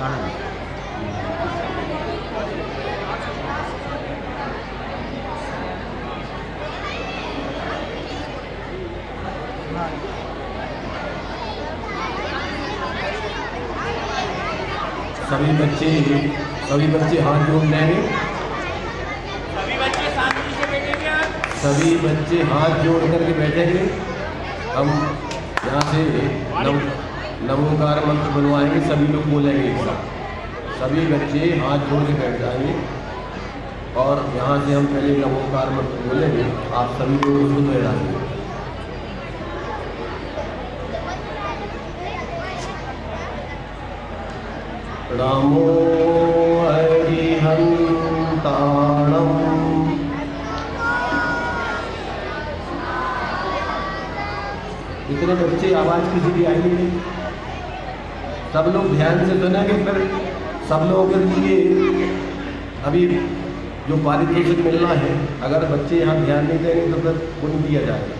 सभी बच्चे हाथ जोड़ लेंगे। सभी बच्चे हाथ जोड़ करके बैठेंगे। हम यहाँ से नमोकार मंत्र बनवाएंगे, सभी लोग बोलेंगे एक साथ। सभी बच्चे हाथ जोड़ के बैठ जाएंगे और यहाँ से हम पहले नमोकार मंत्र बोलेंगे, आप सभी लोग उसको दोहराएंगे। नमो हरिहंताणं। इतने बच्चे आवाज किसी की आई नहीं। सब लोग ध्यान से सुनेंगे, फिर सब लोगों के लिए अभी जो पारितोषिक मिलना है, अगर बच्चे यहाँ ध्यान नहीं देंगे तो फिर वो नहीं दिया जाएगा।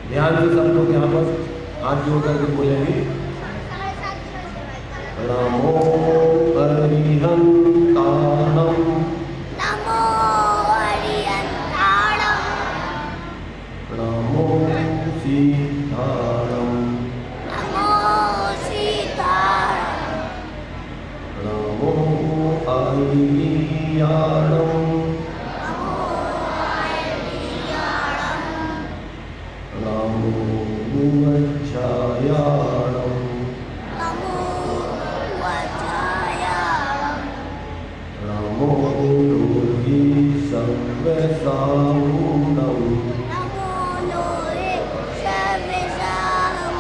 ध्यान से सब लोग यहाँ पर हाथ जोड़ करके बोलेंगे, नमो हरिहंताणं। नमो हरिहंताणं। नमो सीताणं। नमो सीताणं। नमो अहिल्याणं। नमो अहिल्याणं। नमो वज्रायाणं। नमो वज्रायाणं। नमो लोहि सर्वसाहुणं। नमो लोहे सर्वसाहुणं।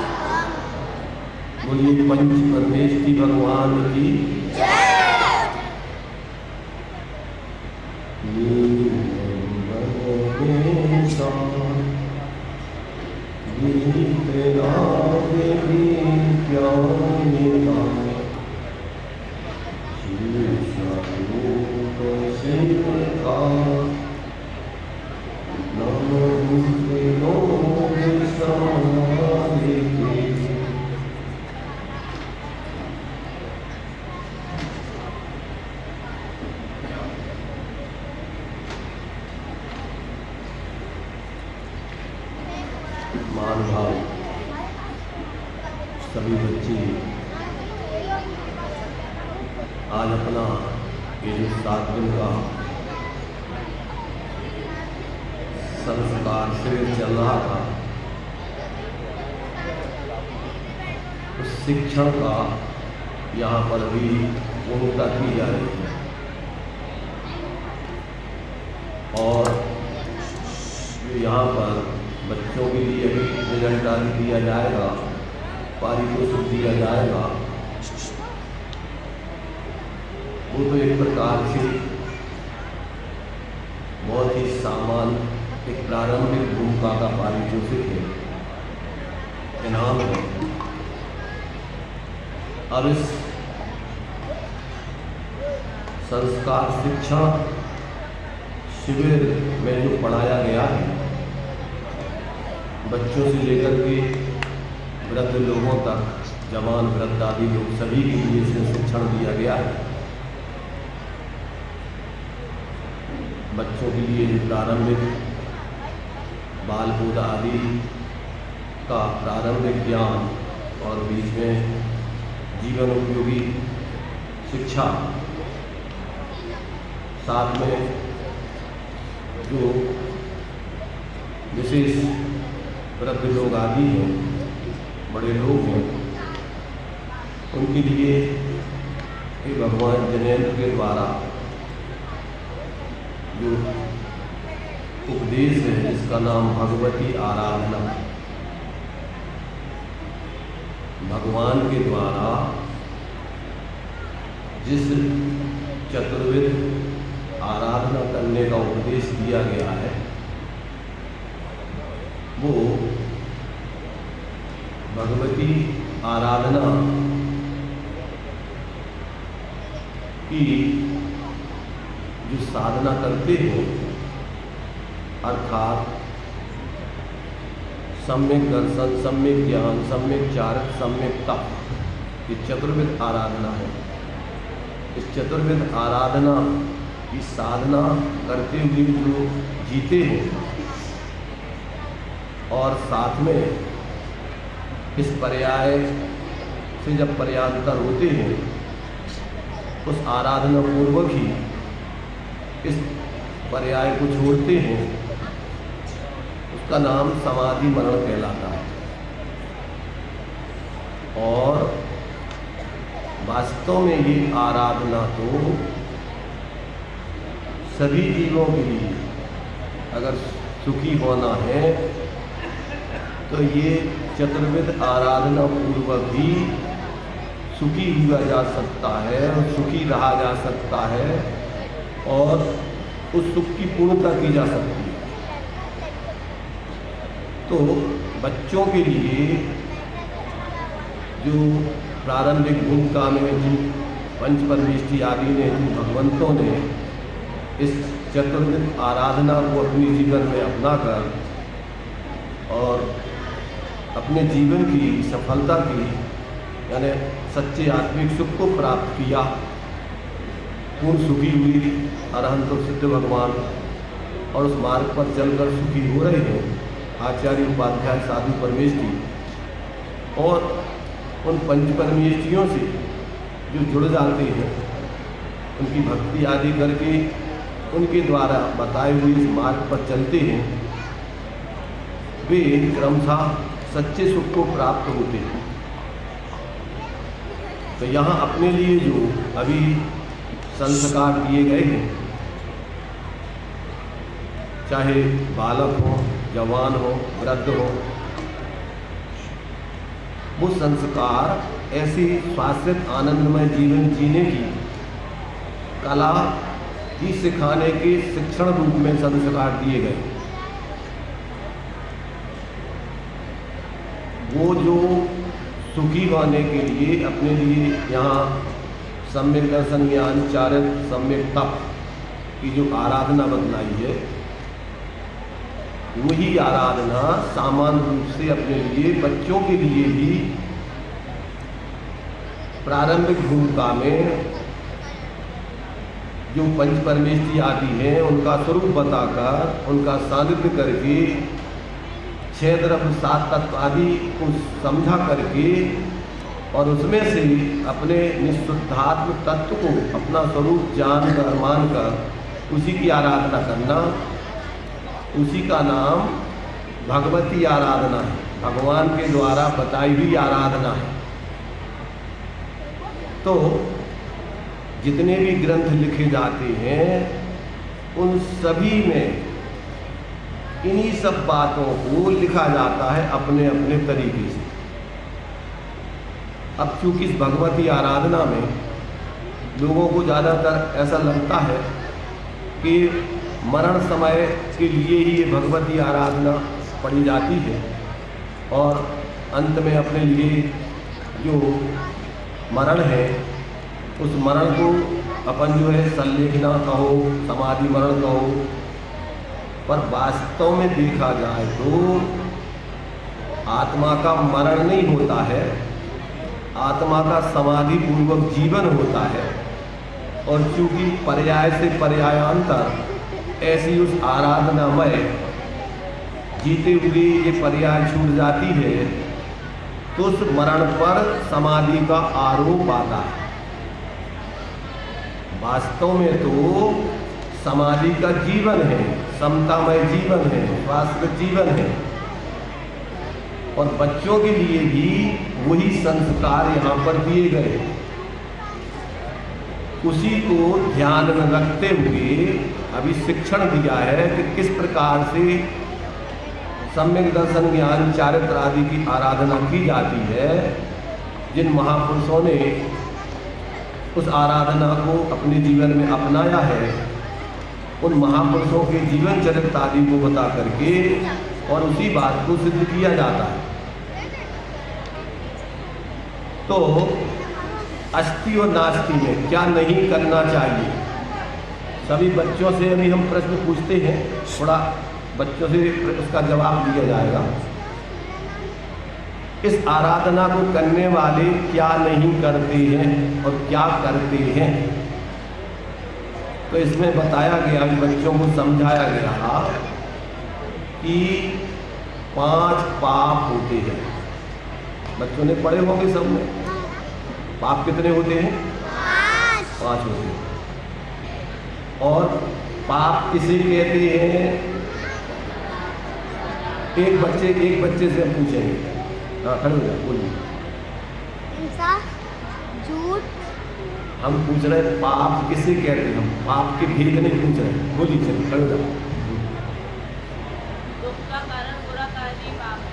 बोलिए पंच परमेष्टि भगवान की जय। मान भाव सभी बच्चे आज अपना ये जो 7 दिन का संस्कार शिविर चल रहा था, उस शिक्षण का यहाँ पर भी पूर्णता की जा रही है और यहाँ पर बच्चों के लिए भी रिजल्ट आदि दिया जाएगा, पारितोषिक दिया जाएगा। वो तो एक प्रकार से बहुत ही सामान्य एक प्रारंभिक भूमिका का पारितोषिक है, इनाम है। अब इस संस्कार शिक्षा शिविर में जो पढ़ाया गया है, बच्चों से लेकर के वृद्ध लोगों तक, जवान वृद्ध आदि लोग सभी के लिए इसे शिक्षण दिया गया है। बच्चों के लिए प्रारंभिक बाल बोध आदि का प्रारंभिक ज्ञान और बीच में जीवन उपयोगी शिक्षा, साथ में जो विशेष वृद्ध लोग आदि हैं, बड़े लोग हैं, उनके लिए ये भगवान जनेन्द्र के द्वारा जो उपदेश है, इसका नाम भगवती आराधना। भगवान के द्वारा जिस चतुर्विध आराधना करने का उपदेश दिया गया है, वो भगवती आराधना की जो साधना करते हो, अर्थात सम्यक दर्शन, सम्यक ज्ञान, सम्यक चारक, सम्यक तप, ये चतुर्विध आराधना है। इस चतुर्विध आराधना की साधना करते हुए जो जीते हैं और साथ में इस पर्याय से जब पर्यांतर होते हैं उस आराधना पूर्वक ही इस पर्याय को छोड़ते हैं, उसका नाम समाधि मरण कहलाता है। और वास्तव में ये आराधना तो सभी जीवों के लिए अगर सुखी होना है तो ये चतुर्विध आराधना पूर्वक ही सुखी हुआ जा सकता है और सुखी रहा जा सकता है और उस सुख की पूर्णता की जा सकती है। तो बच्चों के लिए जो प्रारंभिक भूमिका में जो पंच परमेष्ठी आदि ने, जो भगवंतों ने इस चतुर्विध आराधना को अपने जीवन में अपनाकर और अपने जीवन की सफलता की, यानी सच्चे आत्मिक सुख को प्राप्त किया, पूर्ण सुखी हुई अरहंत और सिद्ध भगवान और उस मार्ग पर चलकर सुखी हो रहे हैं आचार्य, उपाध्याय, साधु, परमेष्ठी। और उन पंच परमेष्ठियों से जो जुड़ जाते हैं, उनकी भक्ति आदि करके उनके द्वारा बताए हुए इस मार्ग पर चलते हैं, वे क्रमशः सच्चे सुख को प्राप्त होते हैं। तो यहाँ अपने लिए जो अभी संस्कार दिए गए हैं, चाहे बालक हो, जवान हो, वृद्ध हो, वो संस्कार ऐसी शाश्वत आनंदमय जीवन जीने की कला ही सिखाने के शिक्षण रूप में संस्कार दिए गए। वो जो सुखी होने के लिए अपने लिए यहाँ सम्यक दर्शन, ज्ञान, चारित्र, सम्यक तप की जो आराधना बतलाई है, वही आराधना सामान्य रूप से अपने लिए बच्चों के लिए भी प्रारंभिक भूमिका में जो पंच परमेष्ठी आदि हैं उनका स्वरूप बताकर, उनका सानिध्य करके, 6 द्रव्य 7 तत्व आदि को समझा करके और उसमें से अपने निःशुद्धात्म तत्व को अपना स्वरूप जानकर, मानकर उसी की आराधना करना, उसी का नाम भगवती आराधना है, भगवान के द्वारा बताई हुई आराधना है। तो जितने भी ग्रंथ लिखे जाते हैं उन सभी में इन्हीं सब बातों को लिखा जाता है अपने अपने तरीके से। अब चूंकि इस भगवती आराधना में लोगों को ज़्यादातर ऐसा लगता है कि मरण समय के लिए ही ये भगवती आराधना पढ़ी जाती है और अंत में अपने लिए जो मरण है उस मरण को अपन जो है संलेखना कहो, समाधि मरण कहो, पर वास्तव में देखा जाए तो आत्मा का मरण नहीं होता है, आत्मा का समाधि पूर्वक जीवन होता है। और चूंकि पर्याय से पर्यायांतर ऐसी उस आराधनामय जीते हुए ये पर्याय छूट जाती है तो उस मरण पर समाधि का आरोप आता है। वास्तव में तो समाधि का जीवन है, समतामय जीवन है, वास्तविक जीवन है। और बच्चों के लिए भी वही संस्कार यहाँ पर दिए गए, उसी को ध्यान में रखते हुए अभी शिक्षण दिया है कि किस प्रकार से सम्यक दर्शन, ज्ञान, चारित्र आदि की आराधना की जाती है। जिन महापुरुषों ने उस आराधना को अपने जीवन में अपनाया है, उन महापुरुषों के जीवन चरित्र आदि को बता करके और उसी बात को सिद्ध किया जाता है। तो अस्ति और नास्ति में क्या नहीं करना चाहिए, सभी बच्चों से अभी हम प्रश्न पूछते हैं, थोड़ा बच्चों से उसका जवाब दिया जाएगा। इस आराधना को करने वाले क्या नहीं करते हैं और क्या करते हैं। तो इसमें बताया गया, बच्चों को समझाया गया कि 5 पाप होते हैं। बच्चों ने पढ़े होंगे सब में, पाप कितने होते हैं? 5 होते हैं। और पाप किसे कहते हैं? एक बच्चे से हम पूछेंगे। हाँ, खड़े हो जाओ, बोलिए। हिंसा, झूठ। हम पूछ रहे हैं पाप किसे कहते हैं, हम पाप के भेद नहीं पूछ रहे हैं। बोलिए, चलिए खड़े हो जाओ। दुख का कारण बुरा कार्य पाप है।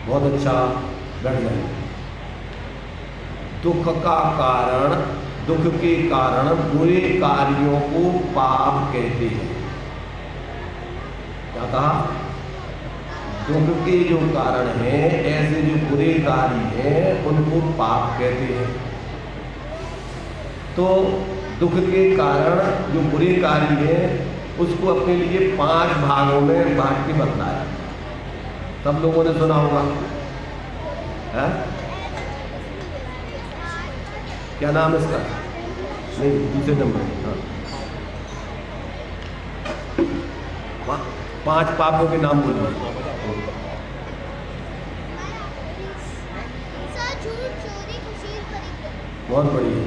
बहुत अच्छा, बैठ जाए। दुख का कारण, दुख के कारण बुरे कार्यों को पाप कहते हैं। क्या कहा? दुख के जो कारण हैं, ऐसे जो बुरे कार्य हैं, उनको पाप कहते हैं। तो दुख के कारण जो बुरे कार्य हैं, उसको अपने लिए 5 भागों में बांट के बताया। सब लोगों ने सुना होगा, है? क्या नाम है इसका? नहीं, दूसरे नंबर। हाँ, 5 पापों के नाम बोलिए। हिंसा, झूठ, चोरी, खुशी, परिग्रह। बहुत बढ़िया,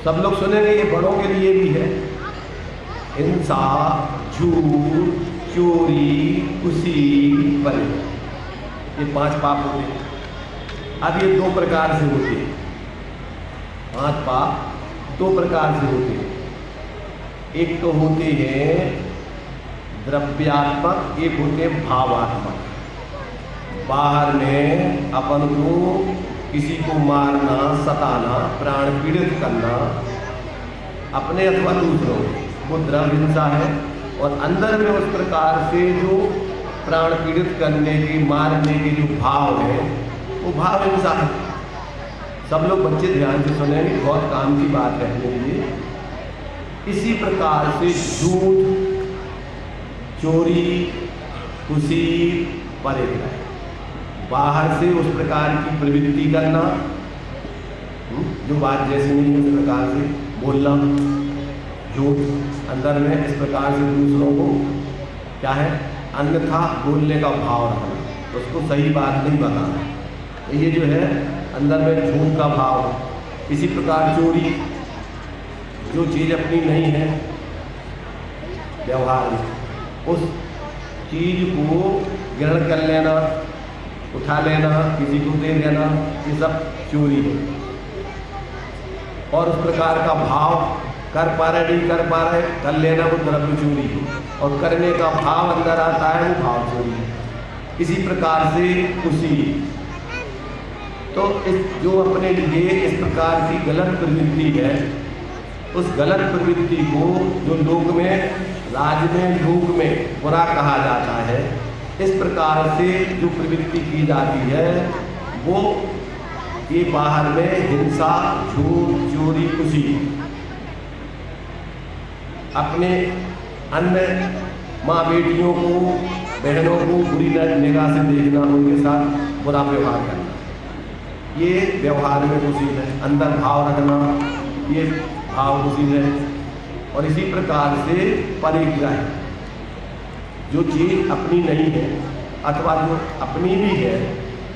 सब लोग सुनेंगे, ये बड़ों के लिए भी है। हिंसा, झूठ, चोरी, खुशी, परिग्रह, ये 5 पाप होते हैं। अब ये 2 प्रकार से होते हैं। 5 पाप 2 प्रकार से होते हैं। एक तो होते हैं द्रव्यात्मक, एक होते हैं भावात्मक। बाहर में अपन को किसी को मारना, सताना, प्राण पीड़ित करना, अपने अथवा दूसरों, वो द्रव्य हिंसा है। और अंदर में उस प्रकार से जो प्राण पीड़ित करने के, मारने के जो भाव है, वो भाव हिंसा है। सब लोग बच्चे ध्यान से सुनेंगे, बहुत काम की बात है मेरे लिए। इसी प्रकार से झूठ, चोरी, खुशी, परिग्रह, बाहर से उस प्रकार की प्रवृत्ति करना, जो बात जैसी नहीं है उस प्रकार से बोलना, झूठ, अंदर में इस प्रकार से दूसरों को क्या है, अन्यथा बोलने का भाव रखना, उसको सही बात नहीं बताना, ये जो है अंदर में झूठ का भाव है। इसी प्रकार चोरी, जो चीज़ अपनी नहीं है व्यवहार में, उस चीज़ को ग्रहण कर लेना, उठा लेना, किसी को दे देना, ये सब चोरी है। और उस प्रकार का भाव, कर पा रहे नहीं कर पा रहे, कर लेना, वो द्रव्य चोरी है। और करने का भाव अंदर आता है, वो भाव चोरी है। इसी प्रकार से खुशी, तो इस जो अपने लिए इस प्रकार की गलत प्रवृत्ति है, उस गलत प्रवृत्ति को जो लोक में, राज में, लोक में बुरा कहा जाता है, इस प्रकार से जो प्रवृत्ति की जाती है, वो ये बाहर में हिंसा, झूठ, चोरी, खुशी, अपने अन्य माँ बेटियों को, बहनों को बुरी निगाह से देखना, उनके साथ बुरा व्यवहार करना, ये व्यवहार में खुशी है। अंदर भाव रखना, ये भाव खुशी है। और इसी प्रकार से परिग्रह, जो चीज़ अपनी नहीं है अथवा जो अपनी भी है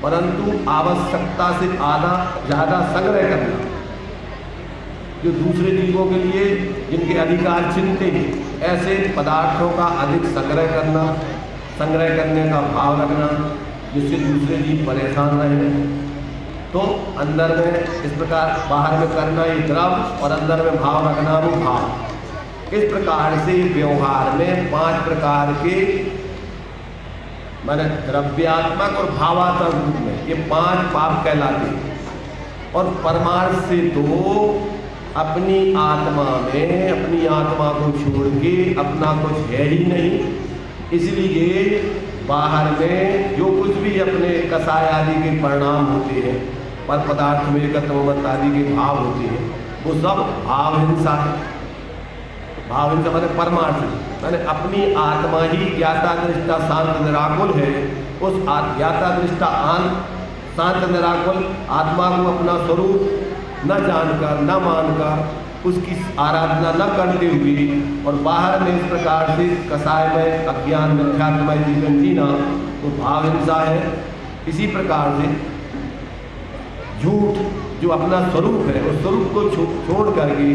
परंतु आवश्यकता से आधा ज़्यादा संग्रह करना, जो दूसरे जीवों के लिए जिनके अधिकार छिनते हैं, ऐसे पदार्थों का अधिक संग्रह करना, संग्रह करने का भाव रखना, जिससे दूसरे जीव परेशान रहे। तो अंदर में इस प्रकार, बाहर में करना ये द्रव्य और अंदर में भाव रखना वो भाव। इस प्रकार से व्यवहार में 5 प्रकार के, माने द्रव्यात्मक और भावात्मक रूप में ये 5 पाप कहलाते हैं। और परमार्थ से तो अपनी आत्मा में, अपनी आत्मा को छोड़ के अपना कुछ है ही नहीं, इसलिए बाहर में जो कुछ भी अपने कसाय आदि के परिणाम होते हैं, पर पदार्थ में एकत्व आदि के भाव होते हैं, वो सब भाव हिंसा है। भाव हिंसा माने परमार्थ, माने अपनी आत्मा ही ज्ञाता दृष्टा शांत निराकुल है। उस ज्ञाता दृष्टा शांत निराकुल आत्मा को अपना स्वरूप न जानकर न मानकर उसकी आराधना न करते हुए और बाहर में इस प्रकार से कसायमय अज्ञान मिथ्यात्मय जीवन जीना वो भाव हिंसा है। इसी प्रकार से झूठ जो अपना स्वरूप है उस स्वरूप को छोड़ करके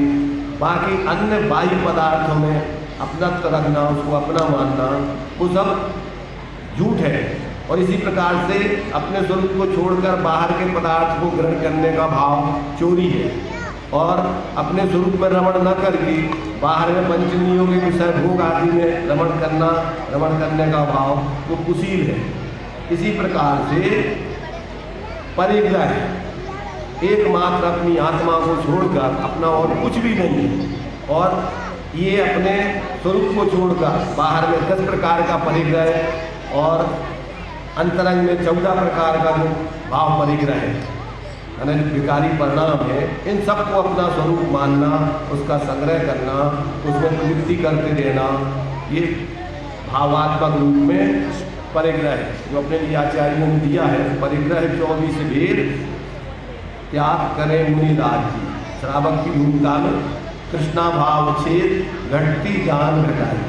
बाकी अन्य बाह्य पदार्थों में अपना रखना, उसको अपना मानना, वो सब झूठ है। और इसी प्रकार से अपने स्वरूप को छोड़कर बाहर के पदार्थ को ग्रहण करने का भाव चोरी है। और अपने स्वरूप में रमण न करके बाहर में पंचनियों के विषय भोग आदि में रमण करने का भाव वो कुशील है। इसी प्रकार से परिग्रह एकमात्र अपनी आत्मा को छोड़कर अपना और कुछ भी नहीं है। और ये अपने स्वरूप को छोड़कर बाहर में 10 प्रकार का परिग्रह और अंतरंग में 14 प्रकार का जो भाव परिग्रह है, यानी विकारी परिणाम है, इन सबको अपना स्वरूप मानना, उसका संग्रह करना, उसमें प्रवृत्ति करते रहना, ये भावात्मक रूप में परिग्रह है जो अपने लिए आचार्यों ने दिया है। परिग्रह 24 भेद त्याग करे मुनिराज जी, श्रावक की भूमिका में कृष्णा भाव छेद घटती जान घटाई।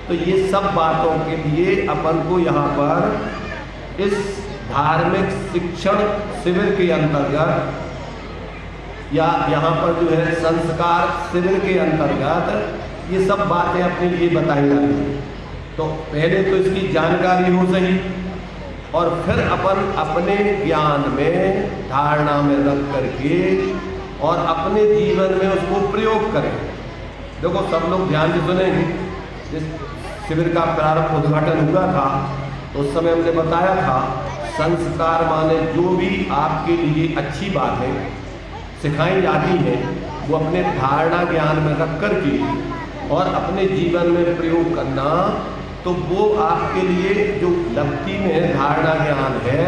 तो ये सब बातों के लिए अपन को यहाँ पर इस धार्मिक शिक्षण शिविर के अंतर्गत या यहाँ पर जो है संस्कार शिविर के अंतर्गत ये सब बातें अपने लिए बताई जाती। तो पहले तो इसकी जानकारी हो सही और फिर अपन अपने ज्ञान में धारणा में रख करके और अपने जीवन में उसको प्रयोग करें। देखो सब लोग ध्यान से सुनेंगे। जिस शिविर का प्रारंभ उद्घाटन हुआ था तो उस समय हमने बताया था संस्कार माने जो भी आपके लिए अच्छी बातें सिखाई जाती हैं वो अपने धारणा ज्ञान में रख करके और अपने जीवन में प्रयोग करना, तो वो आपके लिए जो लब्धि में धारणा ज्ञान है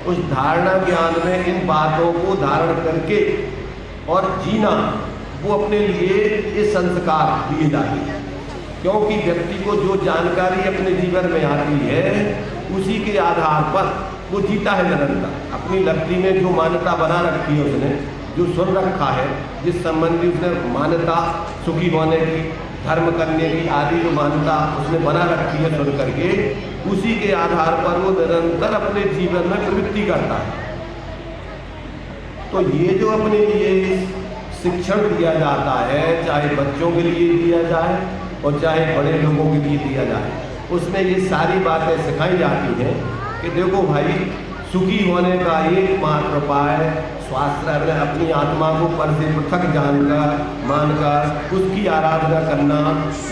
उस धारणा ज्ञान में इन बातों को धारण करके और जीना, वो अपने लिए ये संस्कार दिए जाते हैं। क्योंकि व्यक्ति को जो जानकारी अपने जीवन में आती है उसी के आधार पर वो जीता है निरंतर। अपनी लब्धि में जो मान्यता बना रखी है उसने, जो सुन रखा है, जिस संबंधी उसने मान्यता सुखी होने की, धर्म करने की आदि जो मान्यता उसने बना रखी है सुन करके, उसी के आधार पर वो निरंतर अपने जीवन में प्रवृत्ति करता है। तो ये जो अपने लिए शिक्षण दिया जाता है, चाहे बच्चों के लिए दिया जाए और चाहे बड़े लोगों के लिए दिया जाए, उसमें ये सारी बातें सिखाई जाती हैं कि देखो भाई, सुखी होने का एकमात्र उपाय स्वास्थ्य, अपनी आत्मा को पर से पृथक जानकर मानकर उसकी आराधना करना,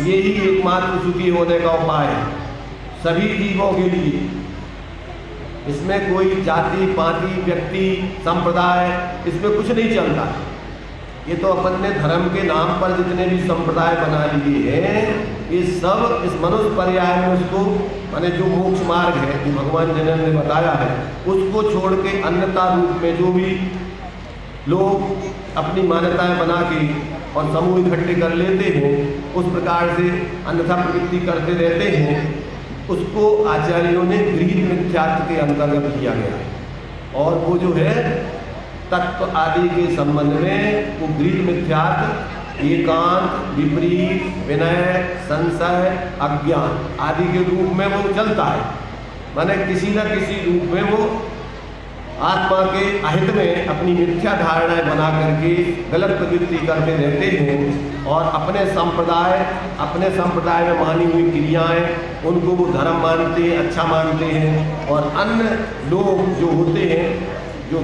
यही एकमात्र सुखी होने का उपाय है सभी जीवों के लिए। इसमें कोई जाति पाति व्यक्ति संप्रदाय इसमें कुछ नहीं चलता। ये तो अपन ने धर्म के नाम पर जितने भी संप्रदाय बना लिए हैं, ये सब इस मनुष्य पर्याय में उसको माने जो मोक्ष मार्ग है जो भगवान जी ने बताया है उसको छोड़ के अन्यथा रूप में जो भी लोग अपनी मान्यताएं बना के और समूह इकट्ठे कर लेते हैं, उस प्रकार से अन्यथा प्रवृत्ति करते रहते हैं, उसको आचार्यों ने गृहीत मिथ्यात्व के अंतर्गत किया गया है। और वो जो है तत्व आदि के संबंध में वो गृहीत मिथ्यात्व एकांत, विपरीत, विनय, संशय, अज्ञान आदि के रूप में वो चलता है। माने किसी न किसी रूप में वो आत्मा के अहित में अपनी मिथ्या धारणाएं बना करके गलत प्रवृत्ति करते रहते हैं और अपने संप्रदाय में मानी हुई क्रियाएं उनको वो धर्म मानते हैं, अच्छा मानते हैं, और अन्य लोग जो होते हैं जो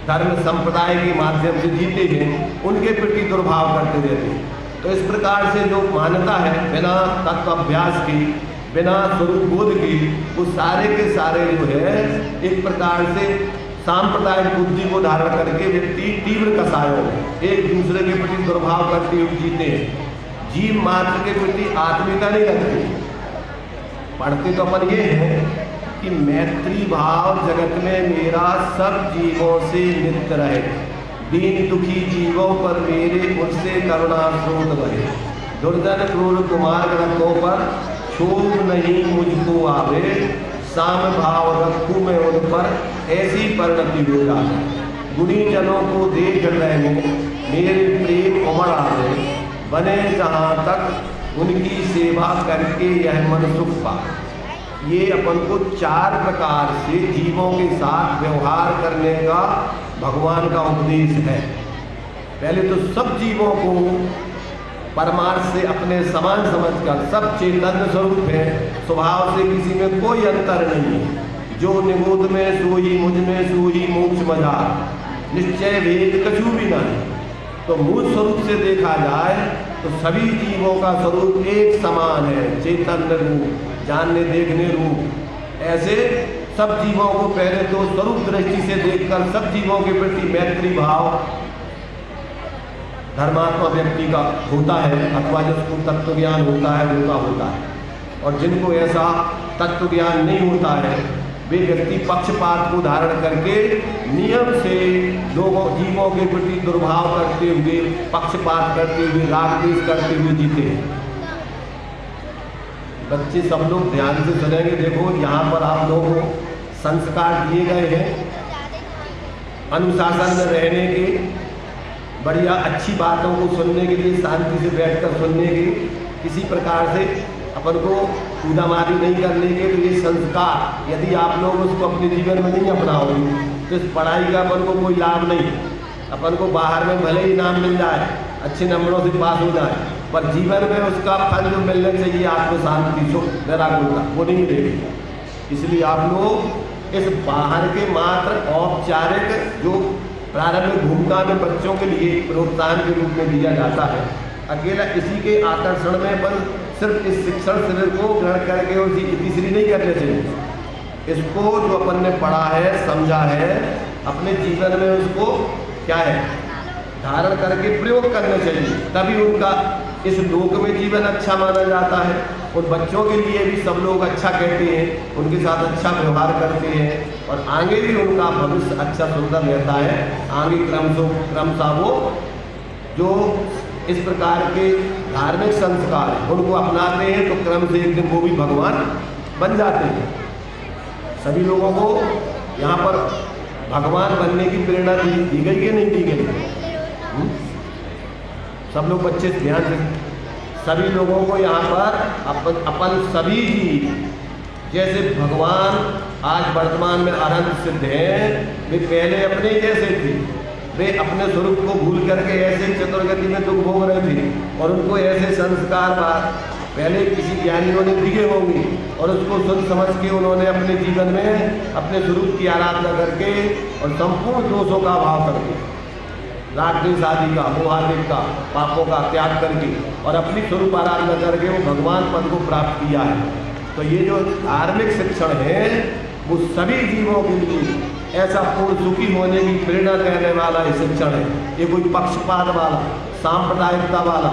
धर्म संप्रदाय के माध्यम से जीते हैं उनके प्रति दुर्भाव करते रहते हैं। तो इस प्रकार से जो मान्यता है बिना तत्व अभ्यास की, बिना स्वरूप बोध की, वो सारे के सारे जो है एक प्रकार से सांप्रदायिक बुद्धि को धारण करके व्यक्ति तीव्र कसायों में एक दूसरे के प्रति दुर्भाव करते हुए जीते हैं। जीव मात्र के प्रति आत्मीयता नहीं रखते। पढ़ते तो अपन ये है कि मैत्री भाव जगत में मेरा सब जीवों से नित्य रहे, दीन दुखी जीवों पर मेरे उनसे करुणा स्रोत बहे, दुर्जन क्रूर कुमार ग्रंथों पर क्षोभ नहीं मुझको आवे, साम भाव रखूं मैं उन पर, ऐसी परिणति हो जाए। गुणी जनों को देख रहे मेरे प्रेम उमड़ आवे, बने जहाँ तक उनकी सेवा करके यह मन सुख पाए। ये अपन को 4 प्रकार से जीवों के साथ व्यवहार करने का भगवान का उपदेश है। पहले तो सब जीवों को परमार्थ से अपने समान समझकर, सब चैतन्य स्वरूप है, स्वभाव से किसी में कोई अंतर नहीं है। जो निबोध में सोई मुझ में सोई मोक्ष मजार, निश्चय भेद कछु भी नहीं। तो मूल स्वरूप से देखा जाए तो सभी जीवों का स्वरूप एक समान है, चैतन्य रूप, जानने देखने रूप। ऐसे सब जीवों को पहले तो स्वरूप दृष्टि से देखकर सब जीवों के प्रति मैत्री भाव धर्मात्मा व्यक्ति का होता है, अथवा जिसको तत्व ज्ञान होता है उनका होता है। और जिनको ऐसा तत्व ज्ञान नहीं होता है वे व्यक्ति पक्षपात को धारण करके नियम से लोगों जीवों के प्रति दुर्भाव करते हुए, पक्षपात करते हुए, राग द्वेष करते हुए जीते हैं। बच्चे सब लोग ध्यान से सुनेंगे। देखो यहाँ पर आप लोगों को संस्कार दिए गए हैं अनुशासन में रहने के, बढ़िया अच्छी बातों को सुनने के लिए, शांति से बैठकर सुनने के, किसी प्रकार से अपन को कूदामारी नहीं करने के। तो ये संस्कार यदि आप लोग उसको अपने जीवन में नहीं अपनाओगे तो इस पढ़ाई का अपन को कोई लाभ नहीं। अपन को बाहर में भले ही नाम मिल जाए, अच्छे नंबरों से पास हो जाए, पर जीवन में उसका फल जो मिलना चाहिए आत्म शांति सुख निराकुलता वो नहीं मिलेगी। इसलिए आप लोग इस बाहर के मात्र औपचारिक जो प्रारंभिक भूमिका में बच्चों के लिए प्रोत्साहन के रूप में दिया जाता है, अकेला इसी के आकर्षण में अपन सिर्फ इस शिक्षण शिविर को ग्रहण करके उसी तीसरी नहीं करने चाहिए। इसको जो अपन ने पढ़ा है, समझा है, अपने जीवन में उसको क्या है धारण करके प्रयोग करना चाहिए, तभी उनका इस लोक में जीवन अच्छा माना जाता है। उन बच्चों के लिए भी सब लोग अच्छा कहते हैं, उनके साथ अच्छा व्यवहार करते हैं और आगे भी उनका भविष्य अच्छा सुंदर रहता है। आगे क्रमशः वो जो इस प्रकार के धार्मिक संस्कार उनको अपनाते हैं तो क्रम से एक दिन वो भी भगवान बन जाते हैं। सभी लोगों को यहाँ पर भगवान बनने की प्रेरणा दी गई कि नहीं दी गई? सब लोग बच्चे ध्यान से, सभी लोगों को यहाँ पर अपन सभी ही जैसे भगवान आज वर्तमान में अनंत सिद्ध हैं, वे पहले अपने जैसे थे। वे अपने स्वरूप को भूल करके ऐसे चतुर्गति में दुख भोग रहे थे और उनको ऐसे संस्कार पहले किसी ज्ञानियों ने दिए होंगे और उसको सुन समझ के उन्होंने अपने जीवन में अपने स्वरूप की आराधना करके और संपूर्ण दोषों का अभाव करके, राग द्वेष आदि का, मोहादिक का, पापों का त्याग करके और अपनी स्वरूप आराधना करके वो भगवान पद को प्राप्त किया है। तो ये जो धार्मिक शिक्षण है वो सभी जीवों के लिए ऐसा पूर्ण सुखी होने की प्रेरणा देने वाला ये शिक्षण है। ये कोई पक्षपात वाला, सांप्रदायिकता वाला,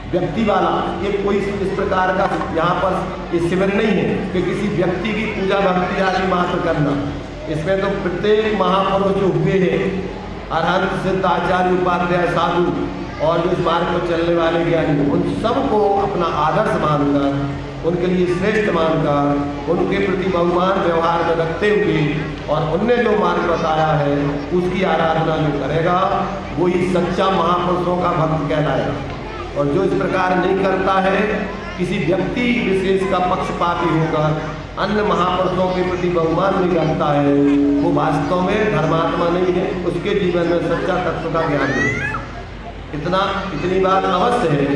व्यक्ति वाला ये कोई इस प्रकार का यहाँ पर ये शिविर नहीं है कि किसी व्यक्ति की पूजा भक्ति आदि मात्र करना। इसमें तो प्रत्येक महापुरुष जो हुए हैं, अरहंत सिद्ध आचार्य उपाध्याय साधु और जो इस मार्ग पर चलने वाले ज्ञानी, उन सबको अपना आदर्श मानकर, उनके लिए श्रेष्ठ मानकर, उनके प्रति बहुमान व्यवहार में रखते हुए और उनने जो मार्ग बताया है उसकी आराधना जो करेगा वही सच्चा महापुरुषों का भक्त कहलाएगा। और जो इस प्रकार नहीं करता है, किसी व्यक्ति विशेष का पक्षपाती होकर अन्य महापुरुषों के प्रति बहुमान नहीं रखता है, वो वास्तव में धर्मात्मा नहीं है, उसके जीवन में सच्चा तत्व का ज्ञान नहीं। इतनी बात अवश्य है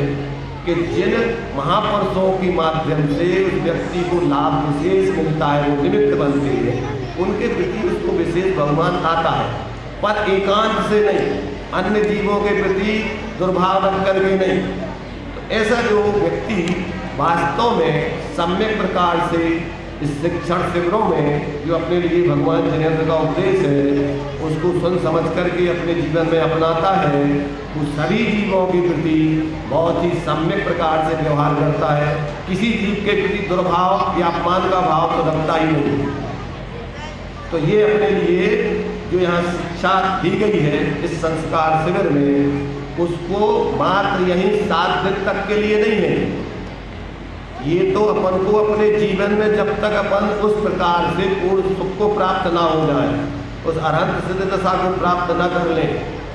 कि जिन महापुरुषों के माध्यम से उस व्यक्ति को लाभ विशेष मिलता है, वो निमित्त बनते हैं, उनके प्रति उसको विशेष बहुमान आता है, पर एकांत से नहीं, अन्य जीवों के प्रति दुर्भाव रख करके नहीं। तो ऐसा जो व्यक्ति वास्तव में सम्यक प्रकार से इस शिक्षण शिविरों में जो अपने लिए भगवान जिनेंद्र का उपदेश है उसको सुन समझ करके अपने जीवन में अपनाता है, वो सभी जीवों के प्रति बहुत ही सम्यक प्रकार से व्यवहार करता है। किसी जीव के प्रति दुर्भाव या अपमान का भाव तो रखता ही नहीं। तो ये अपने लिए जो यहाँ शिक्षा दी गई है इस संस्कार शिविर में, उसको मात्र यही 7 दिन तक के लिए नहीं है, ये तो अपन को अपने जीवन में जब तक अपन उस प्रकार से पूर्ण सुख को प्राप्त ना हो जाए, उस अरहंत सिद्ध दशा को प्राप्त न कर ले,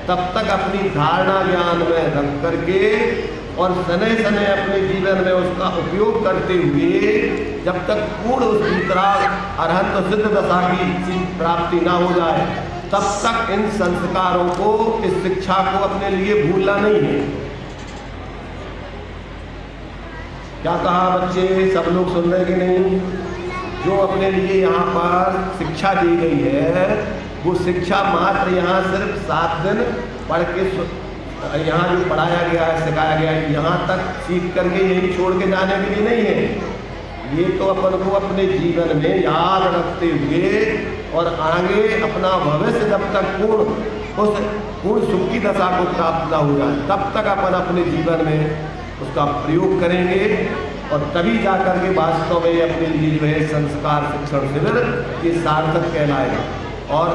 तब तक अपनी धारणा ज्ञान में रख करके और शनै शनै अपने जीवन में उसका उपयोग करते हुए जब तक पूर्ण उस वितराग अरहंत सिद्ध दशा की प्राप्ति ना हो जाए, तब तक इन संस्कारों को, इस शिक्षा को अपने लिए भूलना नहीं है। क्या कहा बच्चे, सब लोग सुन रहे कि नहीं? जो अपने लिए यहाँ पर शिक्षा दी गई है, वो शिक्षा मात्र यहाँ सिर्फ 7 दिन पढ़ के यहाँ जो पढ़ाया गया है, सिखाया गया है, यहाँ तक सीख करके यही छोड़ के जाने के लिए नहीं है। ये तो अपन को अपने जीवन में याद रखते हुए और आगे अपना भविष्य जब तक पूर्ण सुख की दशा को प्राप्त न हो जाए, तब तक अपन अपने जीवन में उसका प्रयोग करेंगे और तभी जा कर के वास्तव में अपने लिए जो है संस्कार शिक्षण शिविर ये सार्थक कहलाएगा। और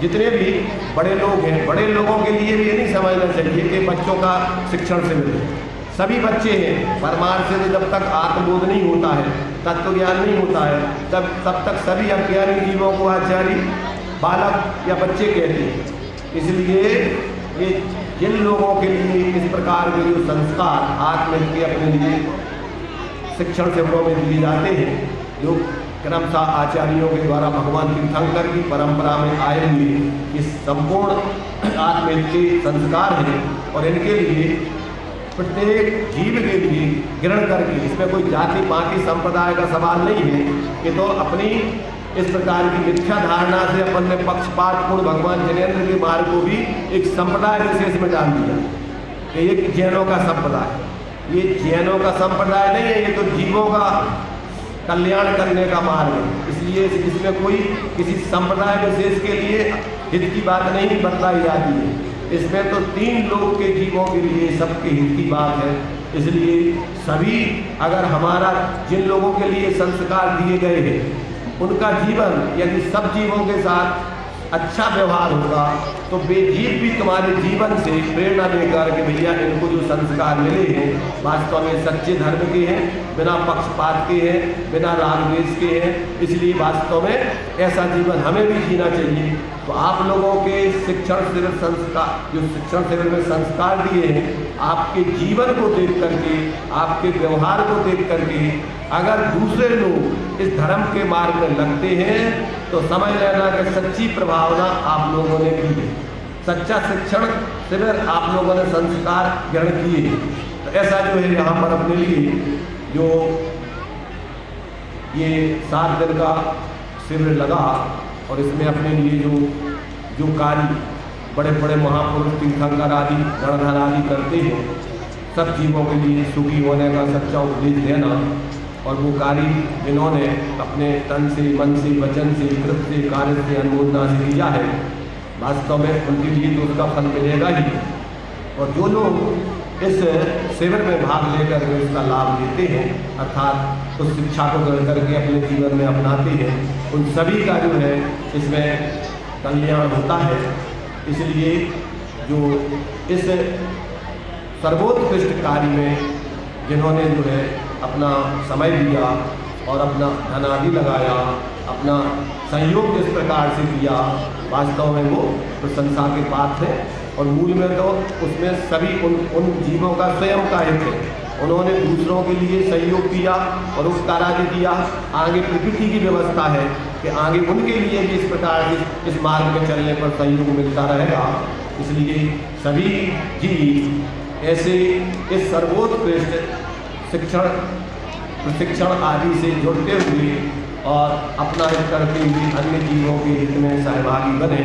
जितने भी बड़े लोग हैं, बड़े लोगों के लिए भी ये नहीं समझना चाहिए कि बच्चों का शिक्षण शिविर है। सभी बच्चे हैं, परमार्थ से जब तक आत्मबोध नहीं होता है, तत्व ज्ञान नहीं होता है, तब तक सभी अज्ञानी जीवों को आचार्य बालक या बच्चे कहते हैं। इसलिए ये जिन लोगों के लिए इस प्रकार के जो संस्कार आत्महित के अपने लिए शिक्षण शिविरों में दिए जाते हैं, जो क्रमशः आचार्यों के द्वारा भगवान तीर्थंकर की परंपरा में आए हुए ये संपूर्ण आत्महित के संस्कार हैं और इनके लिए प्रत्येक जीव के लिए ग्रहण करके, इसमें कोई जाति पाति संप्रदाय का सवाल नहीं है। ये तो अपनी इस प्रकार की मिथ्या धारणा से अपन ने पक्षपातपूर्ण भगवान जिनेंद्र के मार्ग को भी एक संप्रदाय विशेष में डाल दिया कि ये जैनों का संप्रदाय। ये जैनों का संप्रदाय नहीं है, ये तो जीवों का कल्याण करने का मार्ग है। इसलिए इसमें कोई किसी संप्रदाय विशेष के लिए हित की बात नहीं बतलाई जाती है। इसमें तो 3 लोग के जीवों के लिए सबके हित की बात है। इसलिए सभी, अगर हमारा जिन लोगों के लिए संस्कार दिए गए हैं उनका जीवन यदि सब जीवों के साथ अच्छा व्यवहार होगा तो वे जीव भी तुम्हारे जीवन से प्रेरणा लेकर के भैया इनको जो संस्कार मिले हैं वास्तव में सच्चे धर्म के हैं, बिना पक्षपात के हैं, बिना राग द्वेष के हैं। इसलिए वास्तव में ऐसा जीवन हमें भी जीना चाहिए। तो आप लोगों के शिक्षण शिविर संस्कार, जो शिक्षण शिविर में संस्कार दिए हैं, आपके जीवन को देख करके, आपके व्यवहार को देख करके अगर दूसरे लोग इस धर्म के मार्ग में लगते हैं तो समझ लेना कि सच्ची प्रभावना आप लोगों ने की है, सच्चा शिक्षण शिविर आप लोगों ने संस्कार ग्रहण किए। तो ऐसा जो है यहाँ पर अपने लिए जो ये 7 दिन का शिविर लगा और इसमें अपने लिए जो कार्य बड़े बड़े महापुरुष तीर्थंकर आदि गणधर आदि करते हैं, सब जीवों के लिए सुखी होने का सच्चा उपदेश देना और वो कार्य जिन्होंने अपने तन से, मन से, वचन से, कृत से, कार्य से, अनुमोदना से किया है, वास्तव में उनके लिए तो उसका फल मिलेगा ही। और जो लोग इस शिविर में भाग लेकर के उसका लाभ लेते हैं, अर्थात उस शिक्षा को ग्रहण करके अपने जीवन में अपनाते हैं, उन सभी का जो है इसमें कल्याण होता है। इसलिए जो इस सर्वोत्कृष्ट कार्य में जिन्होंने जो है अपना समय दिया और अपना धन आदि लगाया, अपना सहयोग जिस प्रकार से दिया, वास्तव में वो प्रशंसा के पात्र है। और मूल में तो उसमें सभी उन जीवों का स्वयं का हित है। उन्होंने दूसरों के लिए सहयोग किया और उपकार आदि किया। आगे प्रकृति की व्यवस्था है कि आगे उनके लिए भी इस प्रकार इस मार्ग में चलने पर सहयोग मिलता रहेगा। इसलिए सभी जीव ऐसे इस सर्वोत्कृष्ट प्रशिक्षण आदि से जुड़ते हुए और अपना हित करते हुए अन्य जीवों के हित में सहभागी बने,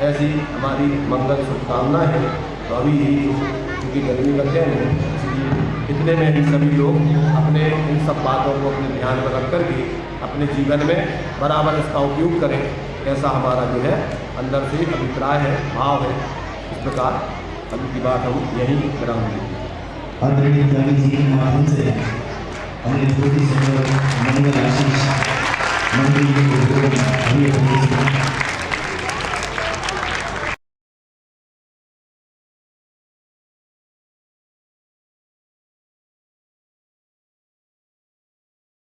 ऐसी हमारी मंगल शुभकामना है। तो अभी क्योंकि गर्मी का टाइम है, इसलिए इतने में ही सभी लोग अपने इन सब बातों को अपने ध्यान में रख करके अपने जीवन में बराबर इसका उपयोग करें, ऐसा हमारा जो है अंदर से अभिप्राय है, भाव है। इस प्रकार अभी की बात हम यहीं विराम देंगे। आदरणीय जी के माध्यम से हमने बहुत ही सुंदर मंगल